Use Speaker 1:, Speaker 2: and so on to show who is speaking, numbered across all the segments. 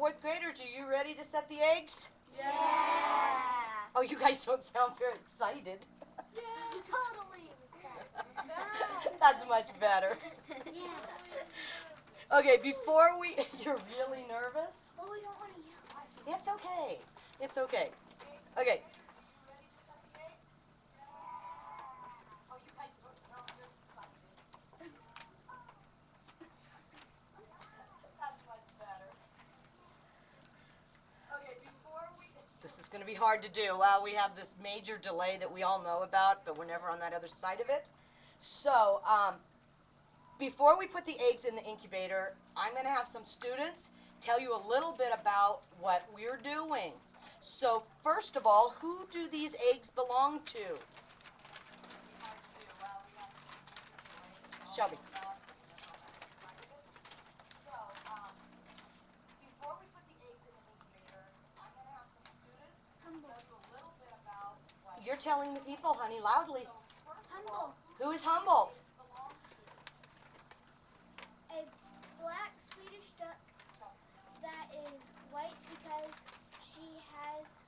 Speaker 1: fourth graders, are you ready to set the eggs?
Speaker 2: Yeah.
Speaker 1: Oh, you guys don't sound very excited.
Speaker 2: Yeah. Totally.
Speaker 1: That's much better.
Speaker 2: Yeah.
Speaker 1: Okay, before we, you're really nervous?
Speaker 2: Well, we don't want to yell.
Speaker 1: It's okay. It's okay. Okay. Oh, you guys don't sound very excited. That's much better. Okay, before we... This is going to be hard to do. We have this major delay that we all know about, but we're never on that other side of it. So, before we put the eggs in the incubator, I'm going to have some students tell you a little bit about what we're doing. So, first of all, who do these eggs belong to? Shelby. You're telling the people, honey, loudly.
Speaker 2: Humboldt.
Speaker 1: Who is Humboldt?
Speaker 2: A black Swedish duck that is white because she has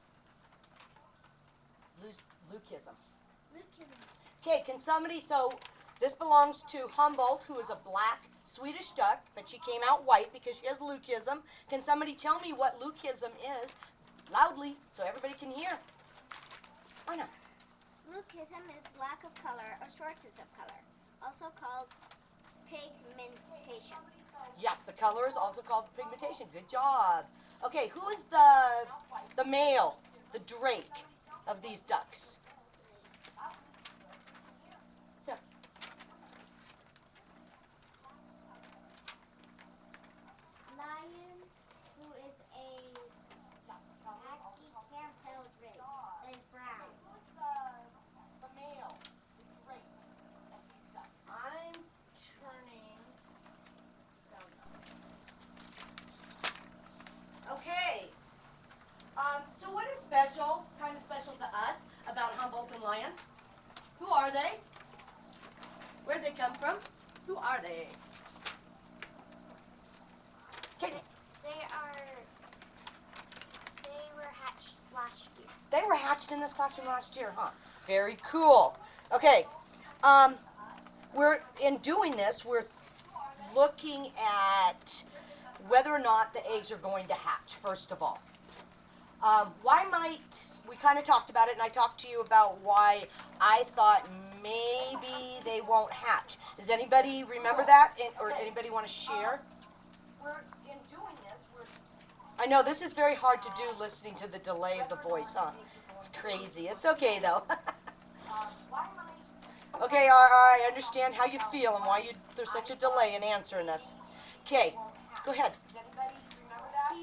Speaker 1: Lukism.
Speaker 2: leucism.
Speaker 1: Okay, can somebody, so this belongs to Humboldt, who is a black Swedish duck, but she came out white because she has leucism. Can somebody tell me what leucism is loudly so everybody can hear? I know.
Speaker 2: Leucism is lack of color or shortness of color, also called pigmentation.
Speaker 1: Yes, the color is also called pigmentation. Good job. Okay, who is the male, the drake of these ducks? So.
Speaker 2: Lion, who is a hacky camp-held rig that is brown.
Speaker 1: The male, the drake of these ducks. I'm turning some. Okay. So what is special, kind of special to us, about Humboldt and Lion? Who are they? Where'd they come from? Who are they? Katie.
Speaker 2: They were hatched last year.
Speaker 1: They were hatched in this classroom last year, huh? Very cool. Okay. We're in doing this, we're looking at whether or not the eggs are going to hatch, first of all. We kind of talked about it, and I talked to you about why I thought maybe they won't hatch. Does anybody remember that, or anybody want to share? We're in doing this, I know this is very hard to do, listening to the delay of the voice, huh? It's crazy. It's okay, though. Okay, I understand how you feel and why there's such a delay in answering us. Okay, go ahead. Does anybody remember that?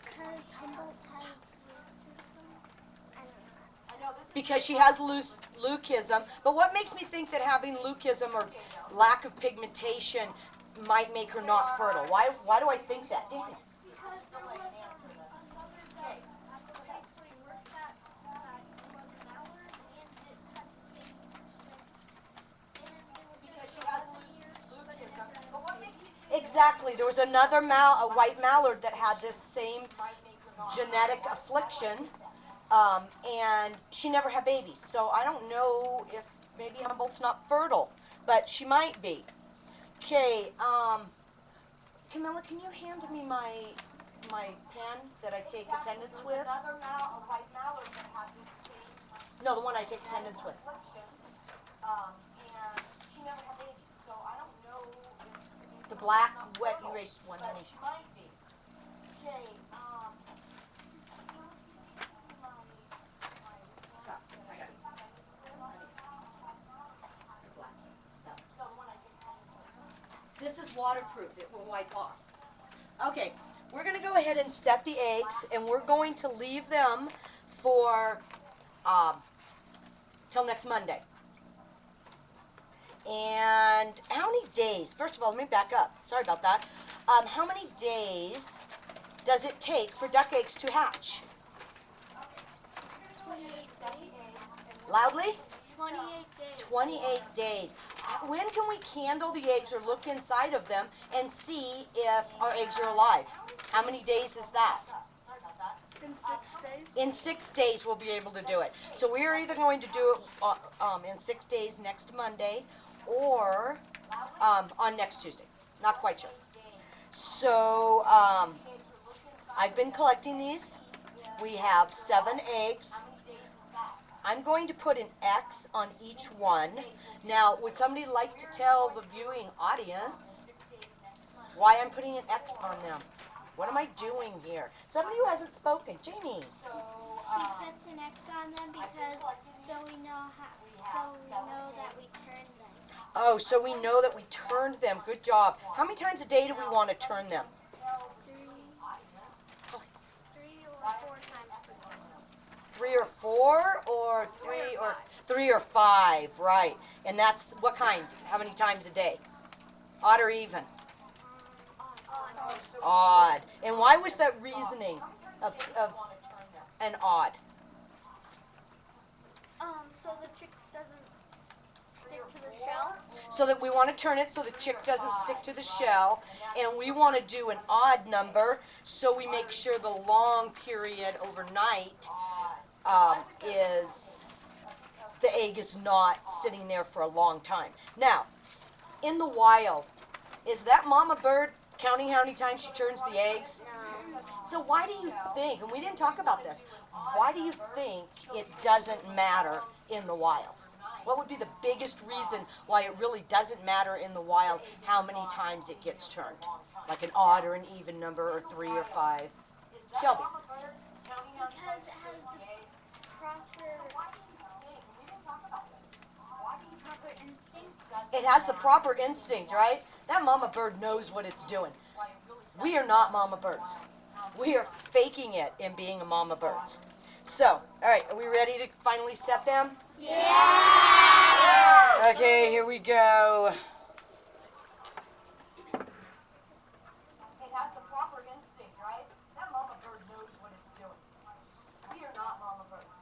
Speaker 2: Because Humboldt has leucism. I don't know.
Speaker 1: Because she has leucism. But what makes me think that having leucism or lack of pigmentation might make her not fertile? Why do I think that? Damn it.
Speaker 2: Because there was another duck at the place where he worked at that was an hour and it had the same thing. And they were
Speaker 1: Because she has leucism. But what makes you think exactly. There was another a white mallard that had this same genetic affliction, and she never had babies. So I don't know if maybe Humboldt's not fertile, but she might be. Okay, Camilla, can you hand me my pen that I take attendance with? Another white mallard that had this same. No, the one I take attendance with. And she never had babies, so I don't know if the black wet erased one, honey. She might be. Okay, stop. Okay. This is waterproof. It will wipe off. Okay, we're going to go ahead and set the eggs, and we're going to leave them for till next Monday. And how many days? First of all, let me back up. Sorry about that. How many days does it take for duck eggs to hatch?
Speaker 2: 28 days.
Speaker 1: Loudly?
Speaker 2: 28 days.
Speaker 1: 28 days. When can we candle the eggs or look inside of them and see if our eggs are alive? How many days is that?
Speaker 2: In 6 days.
Speaker 1: In 6 days, we'll be able to do it. So we are either going to do it in 6 days next Monday or on next Tuesday. Not quite sure. So I've been collecting these. We have 7 eggs. I'm going to put an X on each one. Now, would somebody like to tell the viewing audience why I'm putting an X on them? What am I doing here? Somebody who hasn't spoken. Jamie.
Speaker 3: He puts an X on them because so we know that we turned them.
Speaker 1: Oh, so we know that we turned them. Good job. How many times a day do we want to turn them?
Speaker 2: 3 or 4 times per day.
Speaker 1: 3 or 4 or 3 or 5, right. And that's what kind? How many times a day? Odd or even? Odd. And why was that reasoning of an odd?
Speaker 2: So the chick doesn't stick to the shell.
Speaker 1: So that we want to turn it so the chick doesn't stick to the shell, and we want to do an odd number so we make sure the long period overnight is the egg is not sitting there for a long time. Now, in the wild, is that mama bird counting how many times she turns the eggs? So why do you think, and we didn't talk about this, why do you think it doesn't matter in the wild? What would be the biggest reason why it really doesn't matter in the wild how many times it gets turned? Like an odd or an even number or 3 or 5? Shelby.
Speaker 2: Because it has the proper instinct.
Speaker 1: It has the proper instinct, right? That mama bird knows what it's doing. We are not mama birds. We are faking it in being a mama birds. So, all right, are we ready to finally set them? Yeah! Okay, here we go. It has the proper instinct, right? That mama bird knows what it's doing. We are not mama birds.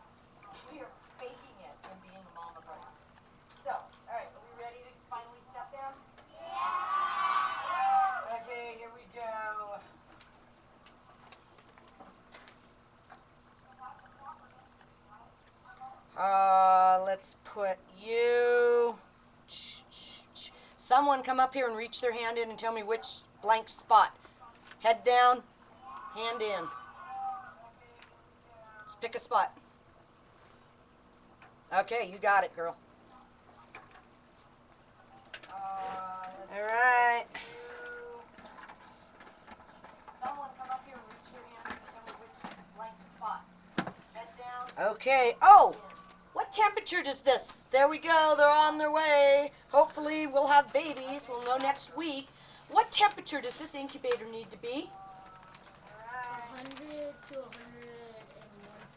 Speaker 1: We are faking it in being mama birds. So, all right, are we ready to finally set them? Yeah! Okay, here we go. Let's put you. Someone come up here and reach their hand in and tell me which blank spot. Head down, hand in. Just pick a spot. Okay, you got it, girl. All right. Someone come up here and reach your hand and tell me which blank spot. Head down. Okay. Oh! What temperature does this? There we go. They're on their way. Hopefully we'll have babies. We'll know next week. What temperature does this incubator need to be?
Speaker 3: 100 to 101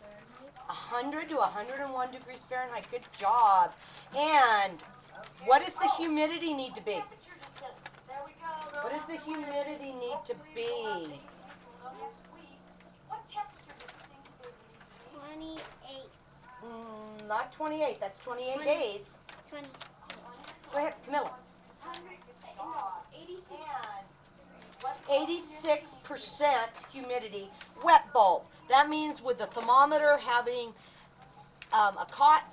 Speaker 3: Fahrenheit.
Speaker 1: 100 to 101 degrees Fahrenheit. Good job. And what does the humidity need to be? What does the humidity need to be? What temperature does this incubator need to be?
Speaker 3: 28.
Speaker 1: Not 28. That's 28 days.
Speaker 3: 26.
Speaker 1: Go ahead, Camilla. 86% humidity. Wet bulb. That means with the thermometer having a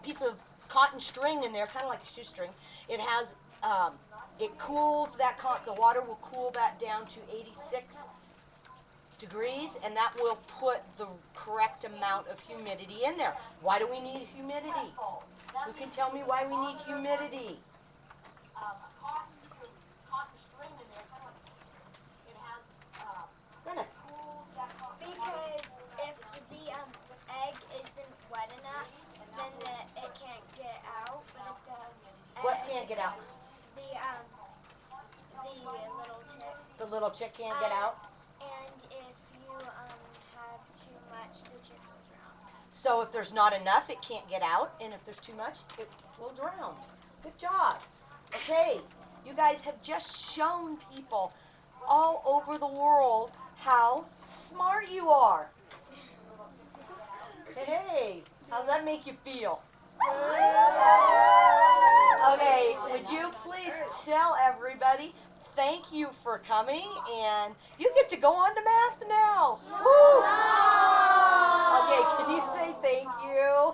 Speaker 1: piece of cotton string in there, kind of like a shoestring, it has it cools that the water will cool that down to 86 degrees, and that will put the correct amount of humidity in there. Why do we need humidity? Who can tell me why we need humidity?
Speaker 2: Because if the egg isn't wet enough, then it can't get out. But if the
Speaker 1: What can't get out?
Speaker 2: the little chick,
Speaker 1: The little chick can't get out?
Speaker 2: and if you have too much, the chick will drown.
Speaker 1: So if there's not enough, it can't get out, and if there's too much, it will drown. Good job. Okay, you guys have just shown people all over the world how smart you are. Hey, how's that make you feel? Okay, would you please tell everybody thank you for coming, and you get to go on to math now. Woo! Okay, can you say thank you?